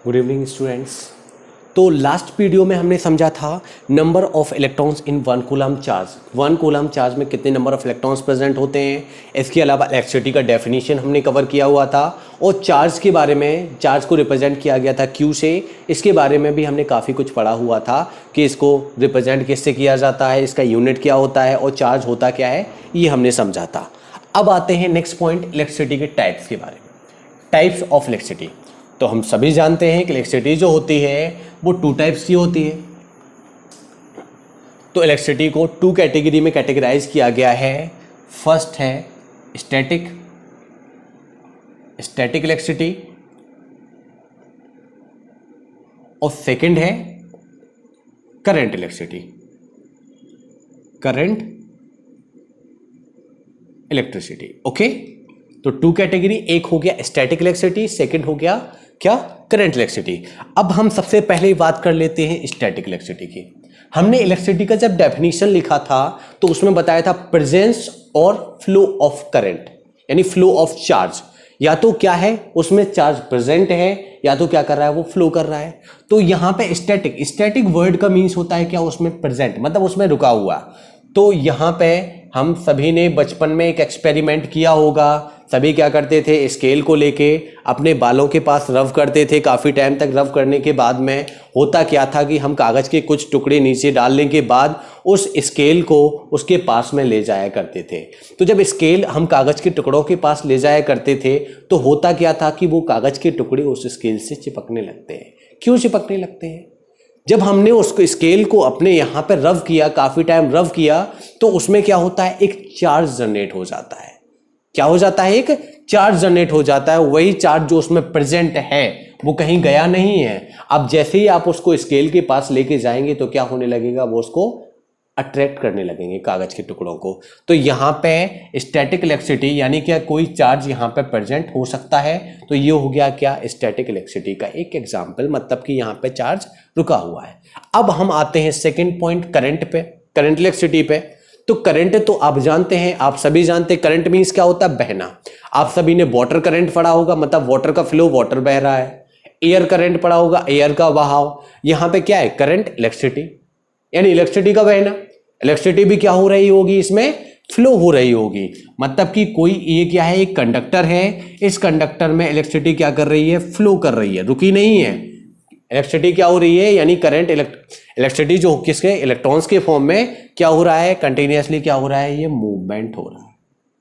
Good evening students. तो last video में हमने समझा था number of electrons in one coulomb charge. One coulomb charge में कितने नंबर ऑफ इलेक्ट्रॉन्स प्रेजेंट होते हैं। इसके अलावा इलेक्ट्रिसिटी का डेफिनेशन हमने कवर किया हुआ था और चार्ज के बारे में, चार्ज को रिप्रेजेंट किया गया था क्यू से। इसके बारे में भी हमने काफ़ी कुछ पढ़ा हुआ था कि इसको रिप्रेजेंट किससे किया जाता है, इसका यूनिट क्या होता है और चार्ज होता क्या है, ये हमने समझा था। अब आते हैं नेक्स्ट पॉइंट, इलेक्ट्रिसिटी के टाइप्स के बारे में। टाइप्स ऑफ इलेक्ट्रिसिटी, तो हम सभी जानते हैं कि इलेक्ट्रिसिटी जो होती है वो टू टाइप्स की होती है। तो इलेक्ट्रिसिटी को टू कैटेगरी में कैटेगराइज किया गया है। फर्स्ट है स्टैटिक इलेक्ट्रिसिटी और सेकंड है current electricity, current electricity. Okay, तो टू कैटेगरी, एक हो गया स्टैटिक इलेक्ट्रिसिटी, सेकंड हो गया क्या, करंट इलेक्ट्रिसिटी। अब हम सबसे पहले बात कर लेते हैं स्टैटिक इलेक्ट्रिसिटी की। हमने इलेक्ट्रिसिटी का जब डेफिनेशन लिखा था तो उसमें बताया था प्रेजेंस और फ्लो ऑफ करंट, यानी फ्लो ऑफ चार्ज। या तो क्या है, उसमें चार्ज प्रेजेंट है, या तो क्या कर रहा है, वो फ्लो कर रहा है। तो यहां पे स्टैटिक वर्ड का मीन्स होता है क्या, उसमें प्रेजेंट, मतलब उसमें रुका हुआ। तो यहां पे हम सभी ने बचपन में एक एक्सपेरिमेंट किया होगा। सभी क्या करते थे, स्केल को लेके अपने बालों के पास रब करते थे। काफ़ी टाइम तक रब करने के बाद में होता क्या था कि हम कागज़ के कुछ टुकड़े नीचे डालने के बाद उस स्केल को उसके पास में ले जाया करते थे। तो जब स्केल हम कागज़ के टुकड़ों के पास ले जाया करते थे तो होता क्या था कि वो कागज़ के टुकड़े उस स्केल से चिपकने लगते हैं। क्यों चिपकने लगते हैं? जब हमने उसको स्केल को अपने यहाँ पर रब किया, काफ़ी टाइम रब किया, तो उसमें क्या होता है, एक चार्ज जनरेट हो जाता है। क्या हो जाता है, एक चार्ज जनरेट हो जाता है। वही चार्ज जो उसमें प्रेजेंट है वो कहीं गया नहीं है। अब जैसे ही आप उसको स्केल के पास लेके जाएंगे तो क्या होने लगेगा, वो उसको अट्रैक्ट करने लगेंगे कागज के टुकड़ों को। तो यहाँ पे स्टैटिक इलेक्ट्रिसिटी यानी क्या, कोई चार्ज यहाँ पे प्रेजेंट हो सकता है। तो ये हो गया क्या, स्टैटिक इलेक्ट्रिसिटी का एक एग्जाम्पल, मतलब कि यहाँ पे चार्ज रुका हुआ है। अब हम आते हैं सेकेंड पॉइंट, करंट पे, करंट इलेक्ट्रिसिटी पे। तो करंट तो आप जानते हैं, आप सभी जानते हैं करंट मीन्स क्या होता है, बहना। आप सभी ने वाटर करंट पढ़ा होगा, मतलब वाटर का फ्लो, वाटर बह रहा है। एयर करंट पढ़ा होगा, एयर का बहाव। यहाँ पे क्या है, करंट इलेक्ट्रिसिटी, यानी इलेक्ट्रिसिटी का बहना। इलेक्ट्रिसिटी भी क्या हो रही होगी, इसमें फ्लो हो रही होगी। मतलब कि कोई ये क्या है, एक कंडक्टर है, इस कंडक्टर में इलेक्ट्रिसिटी क्या कर रही है, फ्लो कर रही है, रुकी नहीं है। इलेक्ट्रिसिटी क्या हो रही है, यानी करंट इलेक्ट्रिसिटी जो किसके, इलेक्ट्रॉन्स के फॉर्म में क्या हो रहा है, कंटिन्यूअसली क्या हो रहा है, ये मूवमेंट हो रहा है।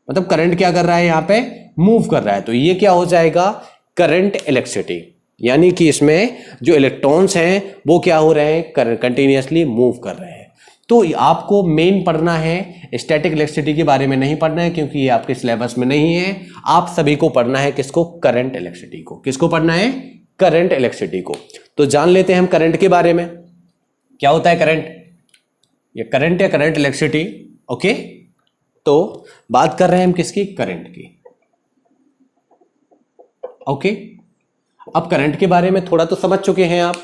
मतलब करंट क्या कर रहा है, यहाँ पे मूव कर रहा है। तो ये क्या हो जाएगा, करंट इलेक्ट्रिसिटी, यानी कि इसमें जो इलेक्ट्रॉन्स हैं वो क्या हो रहे हैं, कंटिन्यूअसली मूव कर रहे हैं। तो आपको मेन पढ़ना है, स्टैटिक इलेक्ट्रिसिटी के बारे में नहीं पढ़ना है क्योंकि ये आपके सिलेबस में नहीं है। आप सभी को पढ़ना है किसको, करंट इलेक्ट्रिसिटी को। किसको पढ़ना है, करंट इलेक्ट्रिसिटी को। तो जान लेते हैं हम करंट के बारे में, क्या होता है करंट, ये करंट या करंट इलेक्ट्रिसिटी। ओके, तो बात कर रहे हैं हम किसकी, करंट की। ओके, अब करंट के बारे में थोड़ा तो समझ चुके हैं आप।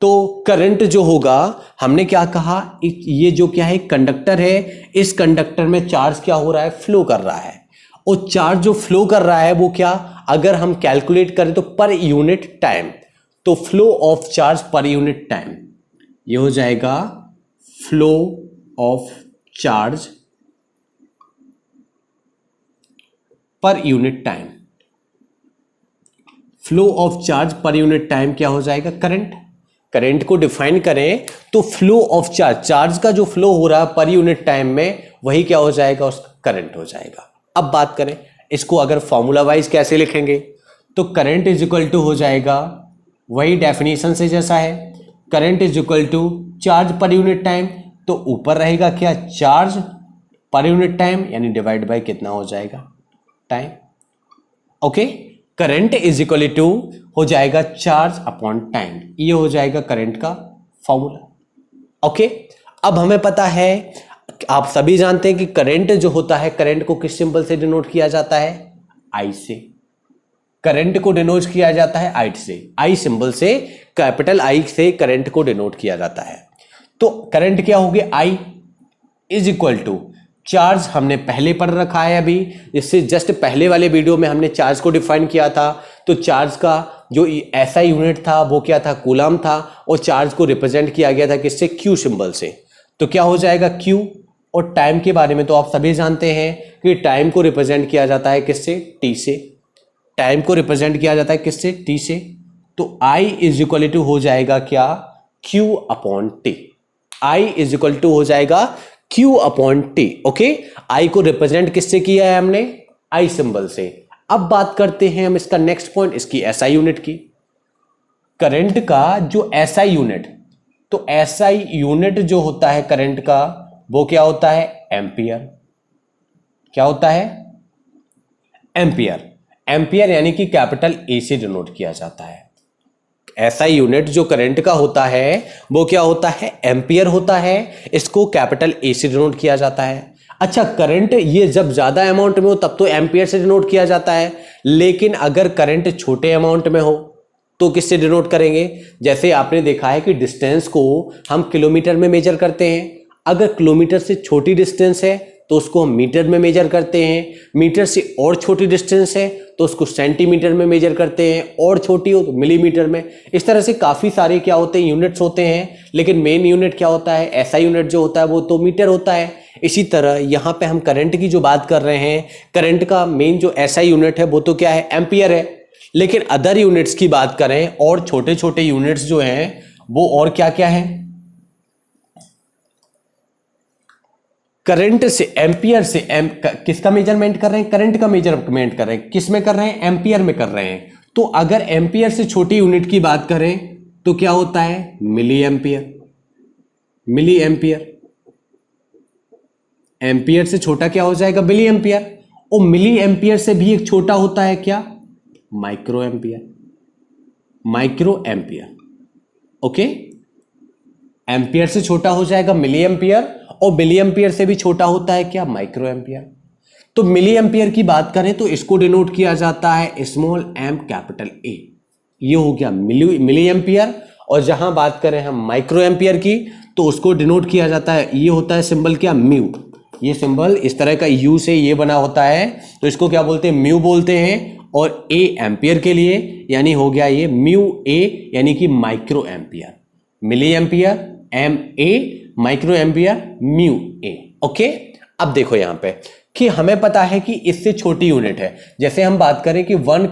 तो करंट जो होगा, हमने क्या कहा, ये जो क्या है, कंडक्टर है, इस कंडक्टर में चार्ज क्या हो रहा है, फ्लो कर रहा है। और चार्ज जो फ्लो कर रहा है वो क्या, अगर हम कैलकुलेट करें तो पर यूनिट टाइम, तो फ्लो ऑफ चार्ज पर यूनिट टाइम, ये हो जाएगा फ्लो ऑफ चार्ज पर unit time. Flow of charge पर यूनिट टाइम क्या हो जाएगा, करंट। करंट को डिफाइन करें तो फ्लो ऑफ चार्ज, चार्ज का जो फ्लो हो रहा है पर यूनिट टाइम में, वही क्या हो जाएगा, उसका करंट हो जाएगा। अब बात करें इसको अगर फॉर्मूला वाइज कैसे लिखेंगे, तो करंट इज इक्वल टू हो जाएगा, वही डेफिनेशन से जैसा है, current is equal to charge पर यूनिट टाइम। तो ऊपर रहेगा क्या, चार्ज पर यूनिट टाइम, यानी डिवाइड बाय कितना हो जाएगा, time. Okay, current is equal to हो जाएगा चार्ज अपॉन टाइम, ये हो जाएगा करंट का फॉर्मूला। ओके, अब हमें पता है, आप सभी जानते हैं कि करंट जो होता है, करंट को किस सिंबल से डिनोट किया जाता है, आई से। करंट को डिनोट किया जाता है आई से, आई सिंबल से, कैपिटल आई से करंट को डिनोट किया जाता है। तो करंट क्या होगी, आई इज इक्वल टू चार्ज, हमने पहले पढ़ रखा है अभी, इससे जस्ट पहले वाले वीडियो में हमने चार्ज को डिफाइन किया था। तो चार्ज का जो ऐसा यूनिट था वो क्या था, कूलम था, और चार्ज को रिप्रेजेंट किया गया था किससे, क्यू सिंबल से। तो क्या हो जाएगा क्यू। और टाइम के बारे में तो आप सभी जानते हैं कि टाइम को रिप्रेजेंट किया जाता है किससे, टी से। टाइम को रिप्रेजेंट किया जाता है किससे, टी से। तो I इज इक्वल टू हो जाएगा क्या, Q upon T. I is equal to हो जाएगा Q upon T. Okay, I को रिप्रेजेंट किससे किया है हमने, I सिंबल से। अब बात करते हैं हम इसका नेक्स्ट पॉइंट, इसकी SI यूनिट की। करंट का जो SI यूनिट, तो SI यूनिट जो होता है करंट का, वो क्या होता है, एम्पियर। क्या होता है, एम्पियर। एम्पियर यानी कि कैपिटल ए से डिनोट किया जाता है। ऐसा यूनिट जो करंट का होता है वो क्या होता है, एम्पियर होता है। इसको कैपिटल ए से डिनोट किया जाता है। अच्छा, करंट ये जब ज्यादा अमाउंट में हो तब तो एम्पियर से डिनोट किया जाता है, लेकिन अगर करंट छोटे अमाउंट में हो तो किससे डिनोट करेंगे। जैसे आपने देखा है कि डिस्टेंस को हम किलोमीटर में मेजर करते हैं। अगर किलोमीटर से छोटी डिस्टेंस है तो उसको हम मीटर में मेजर करते हैं। मीटर से और छोटी डिस्टेंस है तो उसको सेंटीमीटर में मेजर करते हैं, और छोटी हो तो मिलीमीटर में। इस तरह से काफ़ी सारे क्या होते हैं, यूनिट्स होते हैं, लेकिन मेन यूनिट क्या होता है, ऐसा यूनिट जो होता है वो तो मीटर होता है। इसी तरह यहाँ पे हम करंट की जो बात कर रहे हैं, करंट का मेन जो ऐसा यूनिट है वो तो क्या है, एम्पियर है। लेकिन अदर यूनिट्स की बात करें और छोटे छोटे यूनिट्स जो हैं वो और क्या क्या है, करंट से, एम्पियर से किसका मेजरमेंट कर रहे हैं, करंट का मेजरमेंट कर रहे हैं। किस में कर रहे हैं, एम्पियर में कर रहे हैं। तो अगर एम्पियर से छोटी यूनिट की बात करें तो क्या होता है, milliampere. Milliampere, ampere से छोटा क्या हो जाएगा, मिली एम्पियर। और मिली एम्पियर से भी एक छोटा होता है क्या, micro ampere. Micro ampere, okay. Ampere से छोटा हो जाएगा मिली एम्पियर, और मिली एम्पियर से भी छोटा होता है क्या, माइक्रो एम्पियर। तो मिली एम्पियर की बात करें तो इसको डिनोट किया जाता है स्मॉल एम कैपिटल ए। ये हो गया मिली एम्पियर। और जहां बात करें हम माइक्रो एम्पियर की तो उसको डिनोट किया जाता है, ये होता है सिंबल क्या, म्यू। ये सिंबल इस तरह का यू से ये बना होता है, तो इसको क्या बोलते हैं, म्यू बोलते हैं। और ए एम्पियर के लिए, यानी हो गया ये म्यू ए, यानी कि microampere. Milliampere M A, microampere mu A. Okay, अब देखो यहां पे कि हमें पता है कि इससे छोटी यूनिट है। जैसे हम बात करें कि 1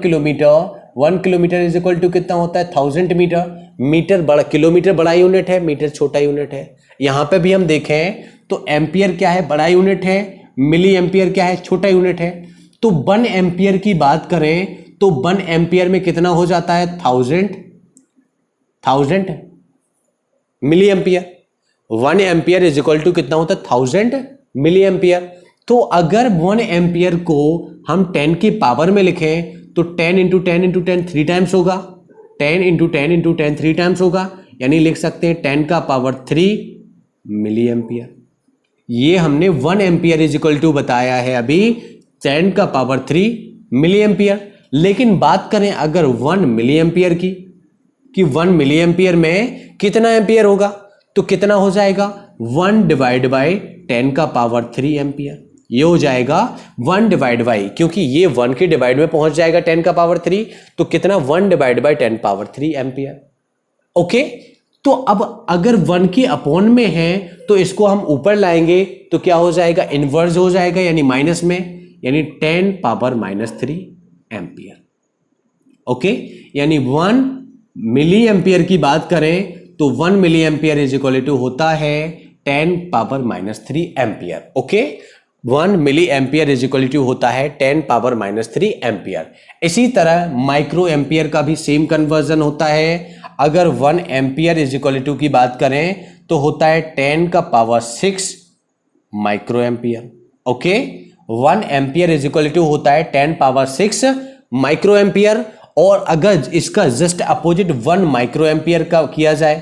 किलोमीटर इज इक्वल टू कितना होता है, 1000 मीटर। मीटर बड़ा, किलोमीटर बड़ा यूनिट है, मीटर छोटा यूनिट है। यहां पे भी हम देखें तो एम्पियर क्या है, बड़ा यूनिट है, मिली एम्पियर क्या है, छोटा यूनिट है। तो 1 एम्पियर की बात करें तो 1 एम्पियर में कितना हो जाता है, 1000 milliampere. 1 ampere is equal to कितना होता है, 1000 मिली एम्पियर। तो अगर 1 एम्पियर को हम 10 की पावर में लिखें तो 10 इंटू 10 इंटू 10 3 टाइम्स होगा। 10 इंटू 10 इंटू 10 3 टाइम्स होगा, यानी लिख सकते हैं 10 का पावर 3 मिली एम्पियर। ये हमने 1 एम्पियर इज इक्वल टू बताया है अभी 10 का पावर 3 मिली एम्पियर। लेकिन बात करें अगर 1 मिली एम्पियर की, कि 1 मिली एम्पियर में कितना एम्पियर होगा, तो कितना हो जाएगा, 1 डिवाइड बाई 10 का पावर 3 एम्पियर। ये हो जाएगा 1 डिवाइड बाई, क्योंकि ये 1 के डिवाइड में पहुंच जाएगा 10 का पावर 3, तो कितना, 1 divide by 10 power 3 ampere. Okay, तो अब अगर 1 के अपॉन में है तो इसको हम ऊपर लाएंगे तो क्या हो जाएगा, इनवर्स हो जाएगा, यानी माइनस में, यानी 10 पावर -3 एम्पियर। ओके, यानी 1 मिली एम्पियर की बात करें तो 1 milliampere is equal to होता है 10 power -3 ampere. Okay, 1 milliampere is equal to होता है 10 पावर -3 एम्पियर। इसी तरह माइक्रो एम्पियर का भी सेम कन्वर्जन होता है। अगर 1 एम्पियर इज इक्वल टू की बात करें तो होता है 10 का power 6 microampere. Okay, 1 ampere is equal to होता है 10 पावर 6 माइक्रो एम्पियर। और अगर इसका जस्ट अपोजिट 1 माइक्रो एम्पियर का किया जाए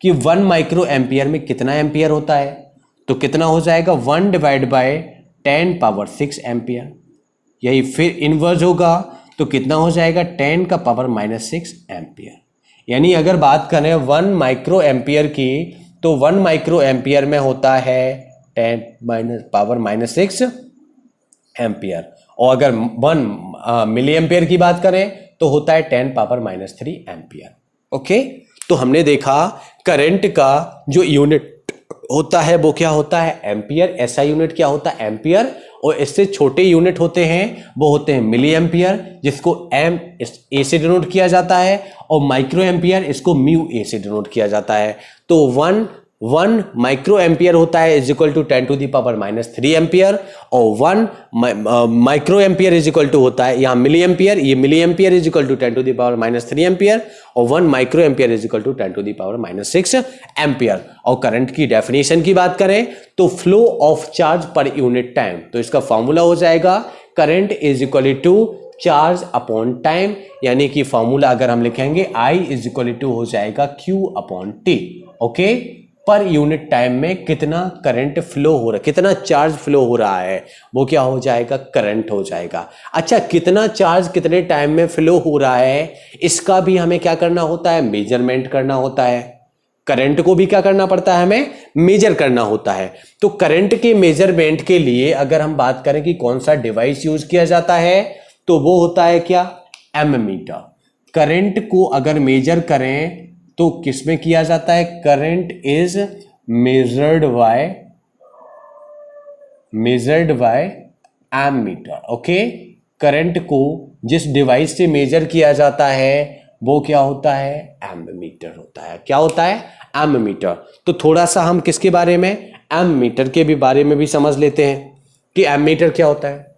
कि 1 माइक्रो एम्पियर में कितना एम्पियर होता है, तो कितना हो जाएगा, 1 डिवाइड बाय 10 पावर 6 एम्पियर। यही फिर इनवर्स होगा तो कितना हो जाएगा, 10 का पावर -6 एम्पियर। यानी अगर बात करें 1 माइक्रो एम्पियर की तो 1 माइक्रो एम्पियर में होता है 10 पावर -6 एम्पियर। और अगर 1 मिली एम्पियर की बात करें तो होता है 10⁻³ एम्पियर। ओके, तो हमने देखा करंट का जो यूनिट होता है वो क्या होता है एम्पियर, एसआई यूनिट क्या होता है एम्पियर, और इससे छोटे यूनिट होते हैं वो होते हैं मिली एम्पियर, जिसको एम ए से डिनोट किया जाता है, और माइक्रो एम्पियर इसको म्यू ए से डिनोट किया जाता है। तो 1 माइक्रो एम्पियर होता है इज इक्वल टू 10⁻³ एम्पियर, और 1 microampere is equal to होता है यहाँ मिली एम्पियर, ये milliampere is equal to 10⁻³ ampere, और 1 microampere is equal to 10⁻6 ampere. और करंट की डेफिनेशन की बात करें तो फ्लो ऑफ चार्ज पर यूनिट टाइम, तो इसका फॉर्मूला हो जाएगा current is equal to charge upon time, यानी कि फॉर्मूला अगर हम लिखेंगे I इज इक्वल टू हो जाएगा Q/T। ओके, पर यूनिट टाइम में कितना करंट फ्लो हो रहा है, कितना चार्ज फ्लो हो रहा है, वो क्या हो जाएगा करंट हो जाएगा। अच्छा, कितना चार्ज कितने टाइम में फ्लो हो रहा है इसका भी हमें क्या करना होता है मेजरमेंट करना होता है। करंट को भी क्या करना पड़ता है हमें मेजर करना होता है। तो करंट के मेजरमेंट के लिए अगर हम बात करें कि कौन सा डिवाइस यूज किया जाता है तो वो होता है क्या एमीमीटर। करंट को अगर मेजर करें तो किसमें किया जाता है, current is measured by ammeter. Okay, current को जिस डिवाइस से मेजर किया जाता है वो क्या होता है एमीमीटर होता है। क्या होता है एमीमीटर। तो थोड़ा सा हम किसके बारे में एमीमीटर के भी बारे में भी समझ लेते हैं कि एमीमीटर क्या होता है।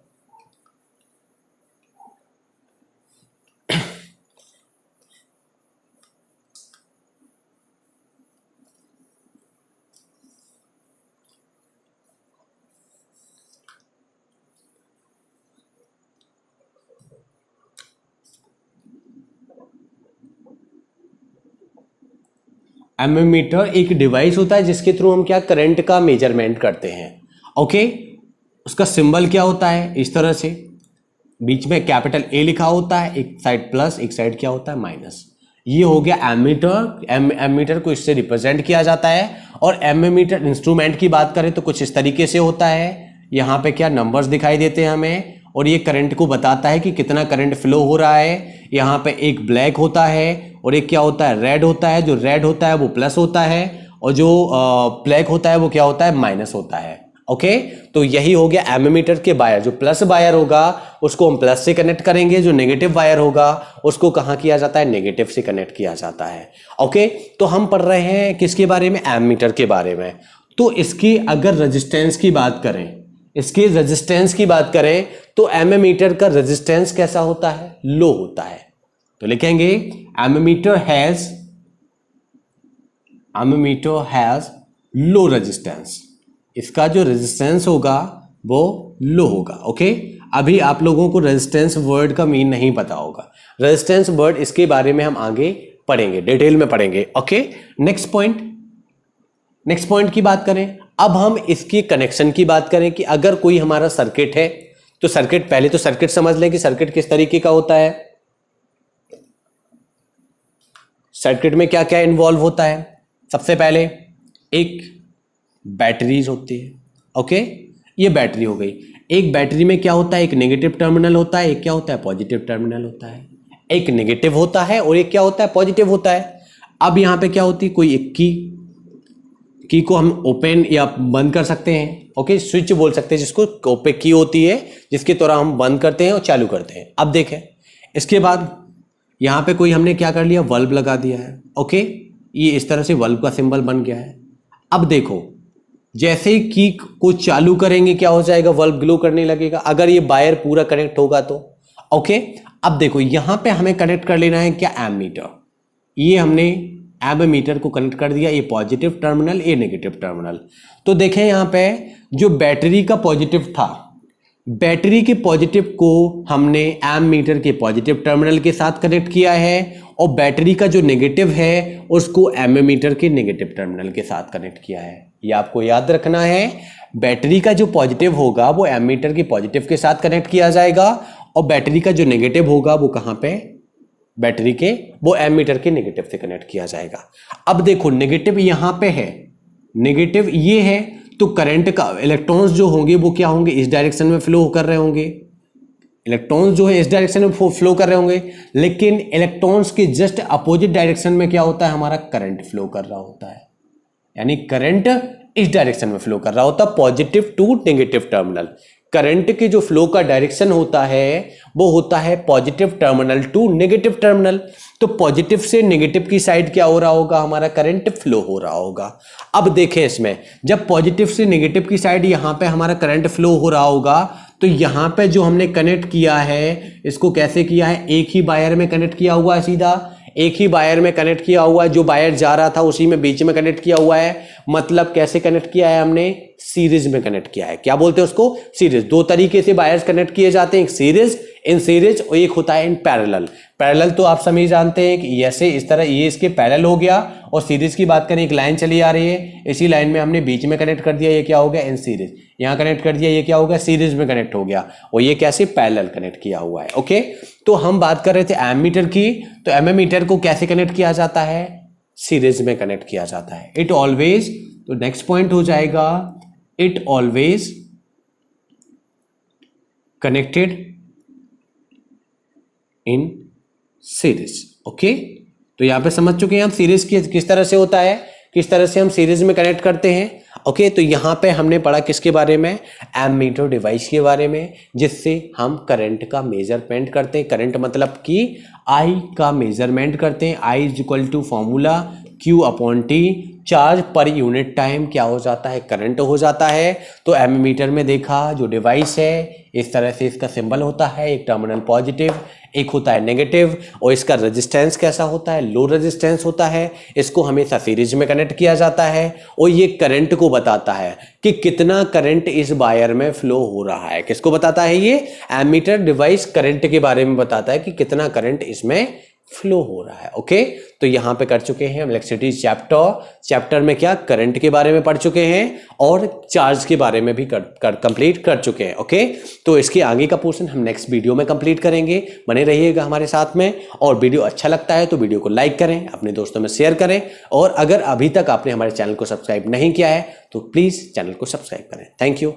एमीमीटर एक डिवाइस होता है जिसके थ्रू हम क्या करंट का मेजरमेंट करते हैं। ओके, उसका सिंबल क्या होता है इस तरह से, बीच में कैपिटल ए लिखा होता है, एक साइड प्लस एक साइड क्या होता है माइनस। ये हो गया एमीटर। एमीटर को इससे रिप्रेजेंट किया जाता है। और एमीमीटर इंस्ट्रूमेंट की बात करें तो कुछ इस तरीके से होता है, यहाँ पे क्या नंबर्स दिखाई देते हैं हमें, और ये करंट को बताता है कि कितना करंट फ्लो हो रहा है। यहाँ पे एक ब्लैक होता है और एक क्या होता है रेड होता है। जो रेड होता है वो प्लस होता है और जो ब्लैक होता है वो क्या होता है माइनस होता है। ओके, तो यही हो गया एमीमीटर के वायर। जो प्लस वायर होगा उसको हम प्लस से कनेक्ट करेंगे, जो नेगेटिव वायर होगा उसको कहाँ किया जाता है नेगेटिव से कनेक्ट किया जाता है। ओके, तो हम पढ़ रहे हैं किसके बारे में एमीमीटर के बारे में। तो इसकी अगर रेजिस्टेंस की बात करें, इसकी रेजिस्टेंस की बात करें तो एमीमीटर का रेजिस्टेंस कैसा होता है लो होता है। तो लिखेंगे एमीमीटर हैज लो रेजिस्टेंस। इसका जो रेजिस्टेंस होगा वो लो होगा। ओके, अभी आप लोगों को रेजिस्टेंस वर्ड का मीन नहीं पता होगा। रेजिस्टेंस वर्ड इसके बारे में हम आगे पढ़ेंगे, डिटेल में पढ़ेंगे। ओके, नेक्स्ट पॉइंट की बात करें। अब हम इसकी कनेक्शन की बात करें कि अगर कोई हमारा सर्किट है तो सर्किट, पहले तो सर्किट समझ लें कि सर्किट किस तरीके का होता है। सर्किट में क्या क्या इन्वॉल्व होता है। सबसे पहले एक बैटरीज होती है। ओके, ये बैटरी हो गई। एक बैटरी में क्या होता है, एक नेगेटिव टर्मिनल होता है, एक क्या होता है पॉजिटिव टर्मिनल होता है। एक नेगेटिव होता है और एक क्या होता है पॉजिटिव होता है। अब यहां पे क्या होती है, कोई एक की को हम ओपन या बंद कर सकते हैं। ओके, स्विच बोल सकते हैं जिसको, ओपन की होती है जिसके द्वारा हम बंद करते हैं और चालू करते हैं। अब देखें, इसके बाद यहां पे कोई हमने क्या कर लिया, बल्ब लगा दिया है। ओके, ये इस तरह से बल्ब का सिंबल बन गया है। अब देखो, जैसे ही की को चालू करेंगे क्या हो जाएगा, बल्ब ग्लो करने लगेगा। अगर ये वायर पूरा कनेक्ट होगा तो। ओके, अब देखो यहां पे हमें कनेक्ट कर लेना है क्या एमीमीटर। ये हमने एमीमीटर को कनेक्ट कर दिया, ये पॉजिटिव टर्मिनल, ये नेगेटिव टर्मिनल। तो देखें यहां पे जो बैटरी का पॉजिटिव था, बैटरी के पॉजिटिव को हमने एमीमीटर के पॉजिटिव टर्मिनल के साथ कनेक्ट किया है, और बैटरी का जो नेगेटिव है उसको एमीमीटर के नेगेटिव टर्मिनल के साथ कनेक्ट किया है। ये आपको याद रखना है, बैटरी का जो पॉजिटिव होगा वो एमीमीटर के पॉजिटिव के साथ कनेक्ट किया जाएगा, और बैटरी का जो नेगेटिव होगा वो कहां पे, बैटरी के, वो एमीमीटर के नेगेटिव से कनेक्ट किया जाएगा। अब देखो नेगेटिव यहां पे है, नेगेटिव ये है, तो करंट का इलेक्ट्रॉन्स जो होंगे वो क्या होंगे, इस डायरेक्शन में फ्लो कर रहे होंगे। इलेक्ट्रॉन्स जो है इस डायरेक्शन में फ्लो कर रहे होंगे, लेकिन इलेक्ट्रॉन्स के जस्ट अपोजिट डायरेक्शन में क्या होता है, हमारा करंट फ्लो कर रहा होता है, यानी करंट इस डायरेक्शन में फ्लो कर रहा होता है, positive to negative terminal. Current के जो फ्लो का डायरेक्शन होता है वो होता है positive terminal to negative terminal. तो पॉजिटिव से नेगेटिव की साइड क्या हो रहा होगा, हमारा करंट फ्लो हो रहा होगा। अब देखें इसमें, जब पॉजिटिव से नेगेटिव की साइड यहां पे हमारा करंट फ्लो हो रहा होगा, तो यहां पे जो हमने कनेक्ट किया है इसको कैसे किया है, एक ही वायर में कनेक्ट किया हुआ है, सीधा एक ही वायर में कनेक्ट किया हुआ है, जो वायर जा रहा था उसी में बीच में कनेक्ट किया हुआ है। मतलब कैसे कनेक्ट किया है हमने, सीरीज में कनेक्ट किया है। क्या बोलते हैं उसको, सीरीज। दो तरीके से वायर्स कनेक्ट किए जाते हैं, एक सीरीज, इन सीरीज, और एक होता है इन पैरेलल। पैरेलल तो आप सभी जानते हैं कि ऐसे इस तरह ये इसके पैरेलल हो गया, और सीरीज की बात करें एक लाइन चली आ रही है, इसी लाइन में हमने बीच में कनेक्ट कर दिया, ये क्या हो गया, इन सीरीज। यहां कनेक्ट कर दिया, ये क्या हो गया, सीरीज में कनेक्ट हो गया, और ये कैसे पैरेलल कनेक्ट किया हुआ है। ओके, तो हम बात कर रहे थे एमीटर की, तो एमीटर को कैसे कनेक्ट किया जाता है, सीरीज में कनेक्ट किया जाता है। इट ऑलवेज, तो नेक्स्ट पॉइंट हो जाएगा, it always connected in series. Okay, तो यहां पे समझ चुके हैं हम सीरीज किस तरह से होता है, किस तरह से हम सीरीज में कनेक्ट करते हैं। ओके, तो यहां पे हमने पढ़ा किसके बारे में, एमीटर डिवाइस के बारे में, जिससे हम करंट का मेजरमेंट करते हैं। करंट मतलब कि आई का मेजरमेंट करते हैं। I is equal to formula Q upon T, charge पर यूनिट टाइम क्या हो जाता है, करंट हो जाता है। तो एमीटर में देखा जो डिवाइस है इस तरह से इसका सिंबल होता है, एक टर्मिनल पॉजिटिव, एक होता है नेगेटिव, और इसका रेजिस्टेंस कैसा होता है, लो रेजिस्टेंस होता है। इसको हमेशा सीरीज में कनेक्ट किया जाता है, और ये करंट को बताता है कि कितना करंट इस वायर में फ्लो हो रहा है। किसको बताता है, ये एमीटर डिवाइस करंट के बारे में बताता है कि कितना करंट इसमें फ्लो हो रहा है। ओके, तो यहां पे कर चुके हैं हम इलेक्ट्रिसिटी चैप्टर में क्या करंट के बारे में पढ़ चुके हैं, और चार्ज के बारे में भी कंप्लीट कर चुके हैं। ओके, तो इसके आगे का पोर्शन हम नेक्स्ट वीडियो में कंप्लीट करेंगे। बने रहिएगा हमारे साथ में, और वीडियो अच्छा लगता है तो वीडियो को लाइक करें, अपने दोस्तों में शेयर करें, और अगर अभी तक आपने हमारे चैनल को सब्सक्राइब नहीं किया है तो प्लीज चैनल को सब्सक्राइब करें। Thank you.